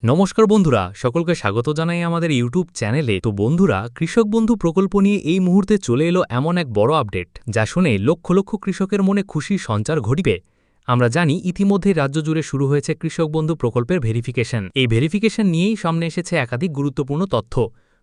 নমস্কার বন্ধুরা, সকলকে স্বাগত জানাই আমাদের ইউটিউব চ্যানেলে। তো বন্ধুরা, কৃষক বন্ধু প্রকল্প নিয়ে এই মুহূর্তে চলে এলো এমন এক বড় আপডেট, যা শুনে লক্ষ লক্ষ কৃষকের মনে খুশির সঞ্চার ঘটিবে। আমরা জানি ইতিমধ্যেই রাজ্য জুড়ে শুরু হয়েছে কৃষক বন্ধু প্রকল্পের ভেরিফিকেশন। এই ভেরিফিকেশন নিয়েই সামনে এসেছে একাধিক গুরুত্বপূর্ণ তথ্য।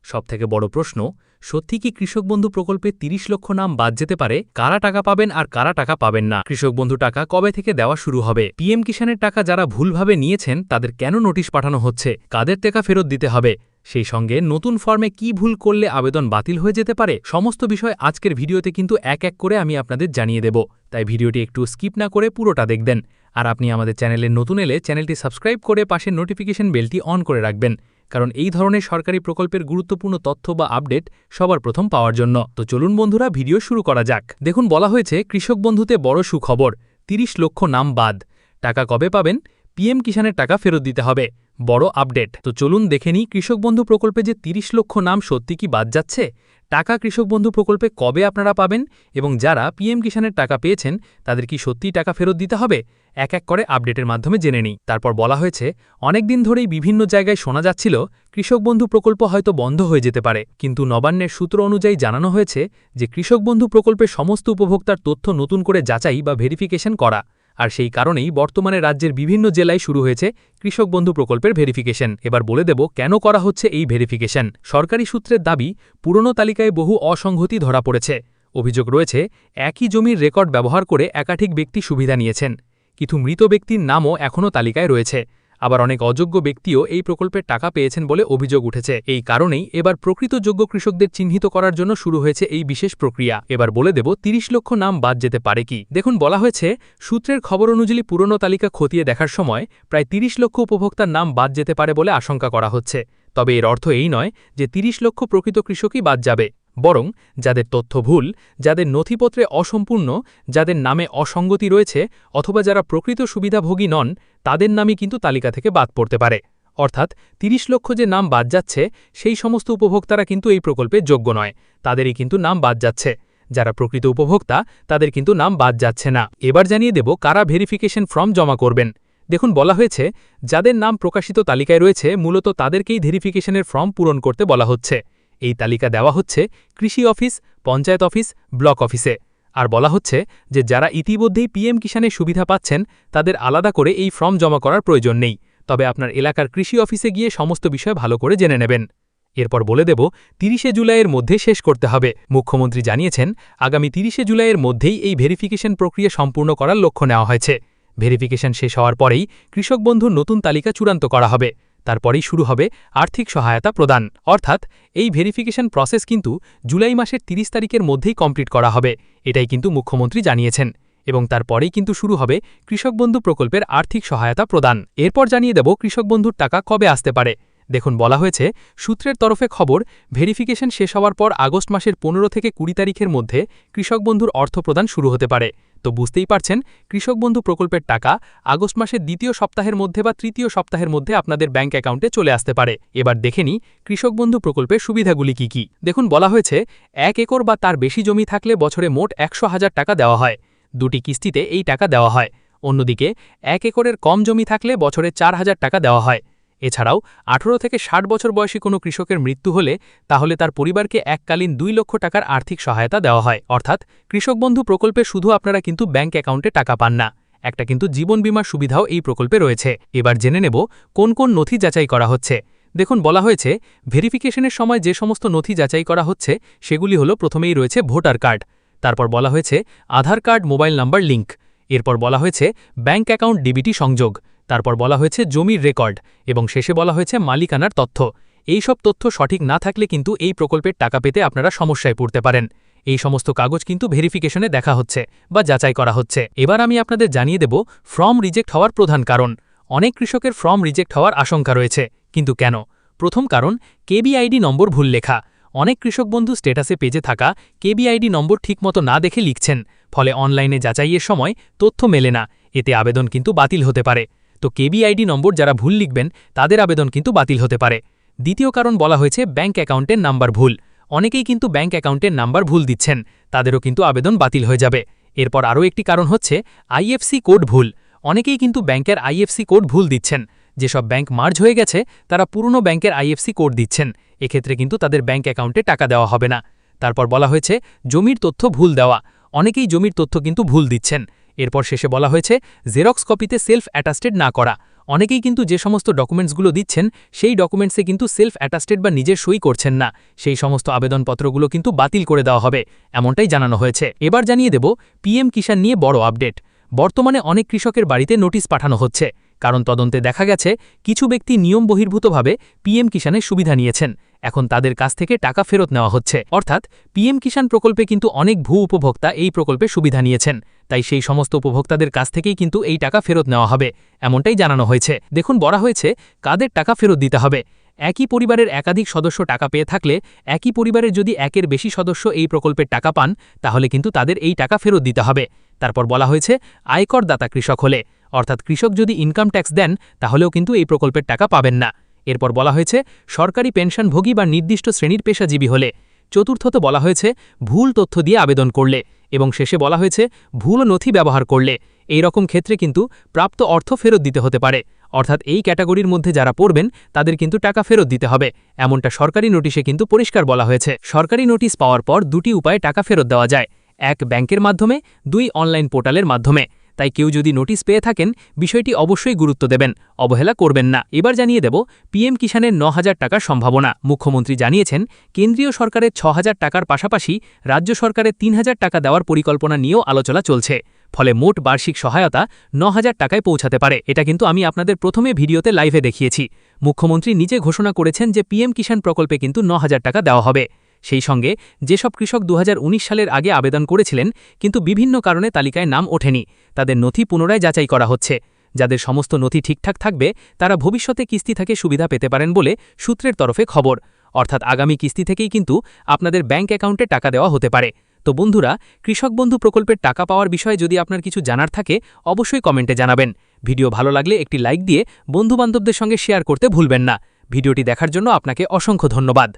সবথেকে বড় প্রশ্ন, সত্যি কি কৃষক বন্ধু প্রকল্পে ৩০ লক্ষ নাম বাদ যেতে পারে? কারা টাকা পাবেন আর কারা টাকা পাবেন না? কৃষক বন্ধু টাকা কবে থেকে দেওয়া শুরু হবে? পিএম কিষাণের টাকা যারা ভুলভাবে নিয়েছেন তাদের কেন নোটিশ পাঠানো হচ্ছে? কাদের টাকা ফেরত দিতে হবে? সেই সঙ্গে নতুন ফর্মে কি ভুল করলে আবেদন বাতিল হয়ে যেতে পারে? সমস্ত বিষয় আজকের ভিডিওতে কিন্তু এক এক করে আমি আপনাদের জানিয়ে দেব। তাই ভিডিওটি একটু স্কিপ না করে পুরোটা দেখবেন। আর আপনি আমাদের চ্যানেলে নতুন এলে চ্যানেলটি সাবস্ক্রাইব করে পাশের নোটিফিকেশন বেলটি অন করে রাখবেন, কারণ এই ধরনের সরকারি প্রকল্পের গুরুত্বপূর্ণ তথ্য বা আপডেট সবার প্রথম পাওয়ার জন্য। তো চলুন বন্ধুরা, ভিডিও শুরু করা যাক। দেখুন, বলা হয়েছে কৃষক বন্ধুতে বড় সুখবর, ৩০ লক্ষ নাম বাদ। টাকা কবে পাবেন? পিএম কিষাণের টাকা ফেরত দিতে হবে। বড় আপডেট। তো চলুন দেখে নিই কৃষক বন্ধু প্রকল্পে যে ৩০ লক্ষ নাম সত্যি কি বাদ যাচ্ছে, টাকা কৃষক বন্ধু প্রকল্পে কবে আপনারা পাবেন, এবং যারা পিএম কিষাণের টাকা পেয়েছেন তাদের কি সত্যিই টাকা ফেরত দিতে হবে, এক এক করে আপডেটের মাধ্যমে জেনে নিই। তারপর বলা হয়েছে অনেকদিন ধরেই বিভিন্ন জায়গায় শোনা যাচ্ছিল কৃষক বন্ধু প্রকল্প হয়তো বন্ধ হয়ে যেতে পারে, কিন্তু নবান্নের সূত্র অনুযায়ী জানানো হয়েছে যে কৃষক বন্ধু প্রকল্পের সমস্ত উপভোক্তার তথ্য নতুন করে যাচাই বা ভেরিফিকেশন করা, আর সেই কারণেই বর্তমানে রাজ্যের বিভিন্ন জেলায় শুরু হয়েছে কৃষক বন্ধু প্রকল্পের ভেরিফিকেশন। এবার বলে দেব কেন করা হচ্ছে এই ভেরিফিকেশন। সরকারি সূত্রের দাবি, পুরনো তালিকায় বহু অসংগতি ধরা পড়েছে। অভিযোগ রয়েছে একই জমির রেকর্ড ব্যবহার করে একাধিক ব্যক্তি সুবিধা নিয়েছেন, কিন্তু মৃত ব্যক্তির নামও এখনও তালিকায় রয়েছে। আবার অনেক অযোগ্য ব্যক্তিও এই প্রকল্পের টাকা পেয়েছেন বলে অভিযোগ উঠেছে। এই কারণেই এবার প্রকৃত যোগ্য কৃষকদের চিহ্নিত করার জন্য শুরু হয়েছে এই বিশেষ প্রক্রিয়া। এবার বলে দেব ৩০ লক্ষ নাম বাদ যেতে পারে কি। দেখুন, বলা হয়েছে সূত্রের খবর অনুযায়ী পুরনো তালিকা খতিয়ে দেখার সময় প্রায় ৩০ লক্ষ উপভোক্তার নাম বাদ যেতে পারে বলে আশঙ্কা করা হচ্ছে। তবে এর অর্থ এই নয় যে ৩০ লক্ষ প্রকৃত কৃষকই বাদ যাবে, বরং যাদের তথ্য ভুল, যাদের নথিপত্রে অসম্পূর্ণ, যাদের নামে অসঙ্গতি রয়েছে, অথবা যারা প্রকৃত সুবিধাভোগী নন, তাদের নামই কিন্তু তালিকা থেকে বাদ পড়তে পারে। অর্থাৎ ৩০ লক্ষ যে নাম বাদ যাচ্ছে সেই সমস্ত উপভোক্তারা কিন্তু এই প্রকল্পের যোগ্য নয়, তাদেরই কিন্তু নাম বাদ যাচ্ছে। যারা প্রকৃত উপভোক্তা তাদের কিন্তু নাম বাদ যাচ্ছে না। এবার জানিয়ে দেব কারা ভেরিফিকেশন ফর্ম জমা করবেন। দেখুন, বলা হয়েছে যাদের নাম প্রকাশিত তালিকায় রয়েছে মূলত তাদেরকেই ভেরিফিকেশনের ফর্ম পূরণ করতে বলা হচ্ছে। এই তালিকা দেওয়া হচ্ছে কৃষি অফিস, পঞ্চায়েত অফিস, ব্লক অফিসে। আর বলা হচ্ছে যে যারা ইতিমধ্যেই পিএম কিষাণের সুবিধা পাচ্ছেন তাদের আলাদা করে এই ফর্ম জমা করার প্রয়োজন নেই, তবে আপনার এলাকার কৃষি অফিসে গিয়ে সমস্ত বিষয় ভালো করে জেনে নেবেন। এরপর বলে দেব ৩০শে জুলাইয়ের মধ্যে শেষ করতে হবে। মুখ্যমন্ত্রী জানিয়েছেন আগামী ৩০শে জুলাইয়ের মধ্যেই এই ভেরিফিকেশন প্রক্রিয়া সম্পূর্ণ করার লক্ষ্য নেওয়া হয়েছে। ভেরিফিকেশন শেষ হওয়ার পরেই কৃষক বন্ধুর নতুন তালিকা চূড়ান্ত করা হবে। তারপরেই শুরু হবে আর্থিক সহায়তা প্রদান। অর্থাৎ এই ভেরিফিকেশন প্রসেস কিন্তু জুলাই মাসের ৩০ তারিখের মধ্যেই কমপ্লিট করা হবে, এটাই কিন্তু মুখ্যমন্ত্রী জানিয়েছেন। এবং তারপরেই কিন্তু শুরু হবে কৃষক বন্ধু প্রকল্পের আর্থিক সহায়তা প্রদান। এরপর জানিয়ে দেব কৃষক বন্ধুর টাকা কবে আসতে পারে। দেখুন, বলা হয়েছে সূত্রের তরফে খবর, ভেরিফিকেশন শেষ হওয়ার পর আগস্ট মাসের ১৫ থেকে ২০ তারিখের মধ্যে কৃষক বন্ধুর অর্থ প্রদান শুরু হতে পারে। তো বুঝতেই পারছেন কৃষক বন্ধু প্রকল্পের টাকা আগস্ট মাসের দ্বিতীয় সপ্তাহের মধ্যে বা তৃতীয় সপ্তাহের মধ্যে আপনাদের ব্যাংক অ্যাকাউন্টে চলে আসতে পারে। এবার দেখে নিই কৃষক বন্ধু প্রকল্পের সুবিধাগুলি কি কি। দেখুন, বলা হয়েছে ১ একর বা তার বেশি জমি থাকলে বছরে মোট ১০০,০০০ টাকা দেওয়া হয়। ২টি কিস্তিতে এই টাকা দেওয়া হয়। অন্যদিকে ১ একরের কম জমি থাকলে বছরে ৪,০০০ টাকা দেওয়া হয়। এছাড়াও ১৮ থেকে ৬০ বছর বয়সী কোনো কৃষকের মৃত্যু হলে তাহলে তার পরিবারকে এককালীন ২ লক্ষ টাকার আর্থিক সহায়তা দেওয়া হয়। অর্থাৎ কৃষক বন্ধু প্রকল্পে শুধু আপনারা কিন্তু ব্যাংক অ্যাকাউন্টে টাকা পান না, একটা কিন্তু জীবন বীমার সুবিধাও এই প্রকল্পে রয়েছে। এবার জেনে নেব কোন কোন নথি যাচাই করা হচ্ছে। দেখুন, বলা হয়েছে ভেরিফিকেশনের সময় যে সমস্ত নথি যাচাই করা হচ্ছে সেগুলি হলো, প্রথমেই রয়েছে ভোটার কার্ড, তারপর বলা হয়েছে আধার কার্ড মোবাইল নাম্বার লিঙ্ক, এরপর বলা হয়েছে ব্যাংক অ্যাকাউন্ট ডিবিটি সংযোগ, তারপর বলা হয়েছে জমির রেকর্ড, এবং শেষে বলা হয়েছে মালিকানার তথ্য। এই সব তথ্য সঠিক না থাকলে কিন্তু এই প্রকল্পের টাকা পেতে আপনারা সমস্যায় পড়তে পারেন। এই সমস্ত কাগজ কিন্তু ভেরিফিকেশনে দেখা হচ্ছে বা যাচাই করা হচ্ছে। এবার আমি আপনাদের জানিয়ে দেব ফর্ম রিজেক্ট হওয়ার প্রধান কারণ। অনেক কৃষকের ফর্ম রিজেক্ট হওয়ার আশঙ্কা রয়েছে, কিন্তু কেন? প্রথম কারণ, কেবিআইডি নম্বর ভুল লেখা। অনেক কৃষক বন্ধু স্ট্যাটাসে পেজে থাকা কেবিআইডি নম্বর ঠিকমতো না দেখে লিখছেন, ফলে অনলাইনে যাচাইয়ের সময় তথ্য মেলে না, এতে আবেদন কিন্তু বাতিল হতে পারে। তো কেবিআইডি নম্বর যারা ভুল লিখবেন তাদের আবেদন কিন্তু বাতিল হতে পারে। দ্বিতীয় কারণ বলা হয়েছে ব্যাংক অ্যাকাউন্টের নাম্বার ভুল। অনেকেই কিন্তু ব্যাংক অ্যাকাউন্টের নাম্বার ভুল দিচ্ছেন, তাদেরও কিন্তু আবেদন বাতিল হয়ে যাবে। এরপর আরও একটি কারণ হচ্ছে আইএফসি কোড ভুল। অনেকেই কিন্তু ব্যাংকের আইএফসি কোড ভুল দিচ্ছেন, যেসব ব্যাংক মার্জ হয়ে গেছে তারা পুরনো ব্যাংকের আইএফসি কোড দিচ্ছেন, এক্ষেত্রে কিন্তু তাদের ব্যাংক অ্যাকাউন্টে টাকা দেওয়া হবে না। তারপর বলা হয়েছে জমির তথ্য ভুল দেওয়া, অনেকেই জমির তথ্য কিন্তু ভুল দিচ্ছেন। এরপর শেষে বলা হয়েছে জেরক্স কপিতে সেলফ অ্যাটাস্টেড না করা, অনেকেই কিন্তু যে সমস্ত ডকুমেন্টসগুলো দিচ্ছেন সেই ডকুমেন্টসে কিন্তু সেলফ অ্যাটাস্টেড বা নিজের সই করছেন না, সেই সমস্ত আবেদনপত্রগুলো কিন্তু বাতিল করে দেওয়া হবে, এমনটাই জানানো হয়েছে। এবার জানিয়ে দেব পিএম কিষাণ নিয়ে বড় আপডেট। বর্তমানে অনেক কৃষকের বাড়িতে নোটিশ পাঠানো হচ্ছে, কারণ তদন্তে দেখা গেছে কিছু ব্যক্তি নিয়ম বহির্ভূতভাবে পিএম কিষাণের সুবিধা নিয়েছেন, এখন তাদের কাছ থেকে টাকা ফেরত নেওয়া হচ্ছে। অর্থাৎ পিএম কিষাণ প্রকল্পে কিন্তু অনেক ভূ উপভোক্তা এই প্রকল্পে সুবিধা নিয়েছেন, তাই সেই সমস্ত উপভোক্তাদের কাছ থেকেই কিন্তু এই টাকা ফেরত নেওয়া হবে, এমনটাই জানানো হয়েছে। দেখুন বলা হয়েছে কাদের টাকা ফেরত দিতে হবে। একই পরিবারের একাধিক সদস্য টাকা পেয়ে থাকলে, একই পরিবারের যদি একের বেশি সদস্য এই প্রকল্পের টাকা পান, তাহলে কিন্তু তাদের এই টাকা ফেরত দিতে হবে। তারপর বলা হয়েছে আয়করদাতা কৃষক হলে, অর্থাৎ কৃষক যদি ইনকাম ট্যাক্স দেন তাহলেও কিন্তু এই প্রকল্পের টাকা পাবেন না। এরপর বলা হয়েছে সরকারি পেনশনভোগী বা নির্দিষ্ট শ্রেণীর পেশাজীবী হলে। চতুর্থত বলা হয়েছে ভুল তথ্য দিয়ে আবেদন করলে, এবং শেষে বলা হয়েছে ভুল নথি ব্যবহার করলে। এই রকম ক্ষেত্রে কিন্তু প্রাপ্ত অর্থ ফেরত দিতে হতে পারে, অর্থাৎ এই ক্যাটাগরির মধ্যে যারা পড়বেন তাদের কিন্তু টাকা ফেরত দিতে হবে, এমনটা সরকারি নোটিশে কিন্তু পরিষ্কার বলা হয়েছে। সরকারি নোটিশ পাওয়ার পর দুটি উপায়ে টাকা ফেরত দেওয়া যায়, এক ব্যাংকের মাধ্যমে, দুই অনলাইন পোর্টালের মাধ্যমে। তাই কেউ যদি নোটিশ পেয়ে থাকেন বিষয়টি অবশ্যই গুরুত্ব দেবেন, অবহেলা করবেন না। এবার জানিয়ে দেব পিএম কিষাণের ৯,০০০ টাকার সম্ভাবনা। মুখ্যমন্ত্রী জানিয়েছেন কেন্দ্রীয় সরকারের ৬,০০০ টাকার পাশাপাশি রাজ্য সরকারের ৩,০০০ টাকা দেওয়ার পরিকল্পনা নিয়েও আলোচনা চলছে, ফলে মোট বার্ষিক সহায়তা ৯,০০০ টাকায় পৌঁছাতে পারে। এটা কিন্তু আমি আপনাদের প্রথমে ভিডিওতে লাইভে দেখিয়েছি। মুখ্যমন্ত্রী নিজে ঘোষণা করেছেন যে পিএম কিষাণ প্রকল্পে কিন্তু ৯,০০০ টাকা দেওয়া হবে। সেই সঙ্গে যেসব কৃষক ২০১৯ সালের আগে আবেদন করেছিলেন কিন্তু বিভিন্ন কারণে তালিকায় নাম ওঠেনি, তাদের নথি পুনরায় যাচাই করা হচ্ছে। যাদের সমস্ত নথি ঠিকঠাক থাকবে তারা ভবিষ্যতে কিস্তি থেকে সুবিধা পেতে পারেন বলে সূত্রের তরফে খবর, অর্থাৎ আগামী কিস্তি থেকেই কিন্তু আপনাদের ব্যাংক অ্যাকাউন্টে টাকা দেওয়া হতে পারে। তো বন্ধুরা, কৃষক বন্ধু প্রকল্পের টাকা পাওয়ার বিষয়ে যদি আপনার কিছু জানার থাকে অবশ্যই কমেন্টে জানাবেন। ভিডিও ভালো লাগলে একটি লাইক দিয়ে বন্ধুবান্ধবদের সঙ্গে শেয়ার করতে ভুলবেন না। ভিডিওটি দেখার জন্য আপনাকে অসংখ্য ধন্যবাদ।